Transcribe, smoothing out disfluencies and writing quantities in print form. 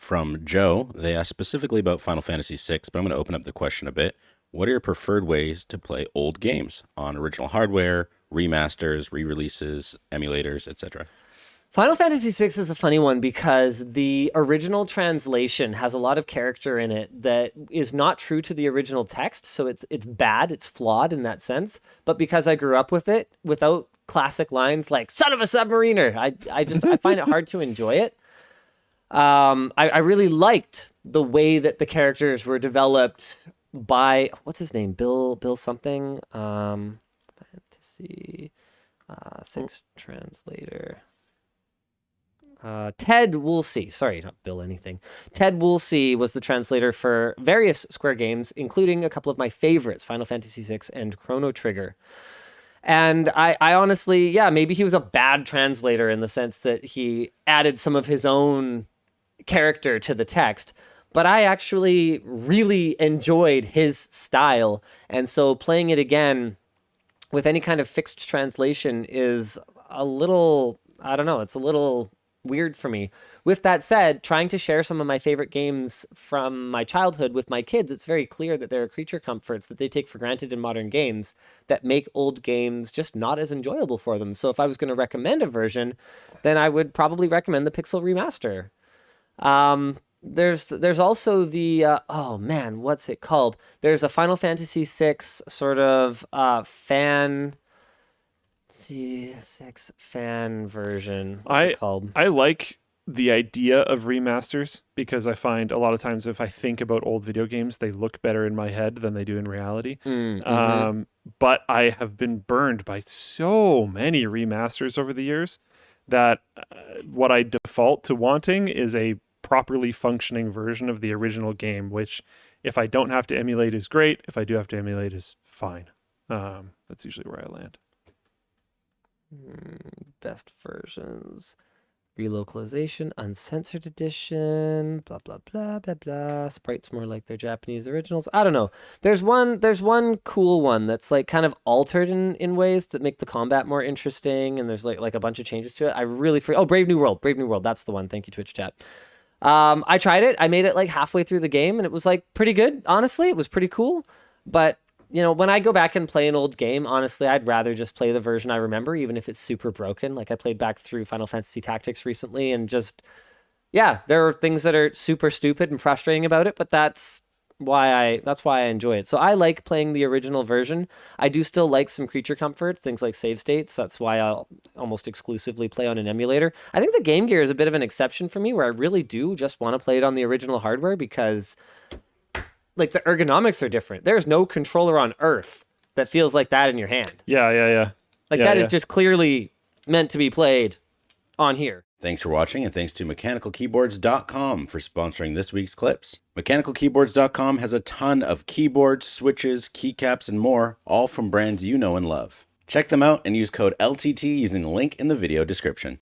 from Joe. They asked specifically about Final Fantasy VI, but I'm going to open up the question a bit. What are your preferred ways to play old games on original hardware, remasters, re-releases, emulators, etc.? Final Fantasy VI is a funny one because the original translation has a lot of character in it that is not true to the original text. So it's bad, it's flawed in that sense. But because I grew up with it, without classic lines like "son of a submariner," I find it hard to enjoy it. I really liked the way that the characters were developed by what's his name, Bill something, Fantasy Six translator. Ted Woolsey, sorry, not Bill anything. Ted Woolsey was the translator for various Square games, including a couple of my favorites, Final Fantasy VI and Chrono Trigger. And I honestly, yeah, maybe he was a bad translator in the sense that he added some of his own character to the text, but I actually really enjoyed his style. And so playing it again with any kind of fixed translation is a little, I don't know, it's a little weird for me. With that said, trying to share some of my favorite games from my childhood with my kids, it's very clear that there are creature comforts that they take for granted in modern games that make old games just not as enjoyable for them. So if I was going to recommend a version, then I would probably recommend the Pixel Remaster. There's also the oh man, what's it called? There's a Final Fantasy VI sort of fan C6 fan version. What's it called? I like the idea of remasters because I find a lot of times if I think about old video games, they look better in my head than they do in reality. But I have been burned by so many remasters over the years that what I default to wanting is a properly functioning version of the original game, which if I don't have to emulate is great. If I do have to emulate is fine. That's usually where I land. Best versions, relocalization, uncensored edition, blah blah blah blah blah. Sprites more like their Japanese originals. I don't know. There's one cool one that's like kind of altered in ways that make the combat more interesting, and there's like a bunch of changes to it. I really Brave New World. That's the one. Thank you, Twitch chat. I tried it. I made it like halfway through the game, and it was like pretty good. Honestly, it was pretty cool, but you know, when I go back and play an old game, honestly, I'd rather just play the version I remember, even if it's super broken. Like I played back through Final Fantasy Tactics recently, and just, yeah, there are things that are super stupid and frustrating about it, but that's why I enjoy it. So I like playing the original version. I do still like some creature comforts, things like save states. That's why I'll almost exclusively play on an emulator. I think the Game Gear is a bit of an exception for me, where I really do just want to play it on the original hardware because like the ergonomics are different. There's no controller on Earth that feels like that in your hand. Yeah. Like that is just clearly meant to be played on here. Thanks for watching, and thanks to mechanicalkeyboards.com for sponsoring this week's clips. Mechanicalkeyboards.com has a ton of keyboards, switches, keycaps, and more, all from brands you know and love. Check them out and use code LTT using the link in the video description.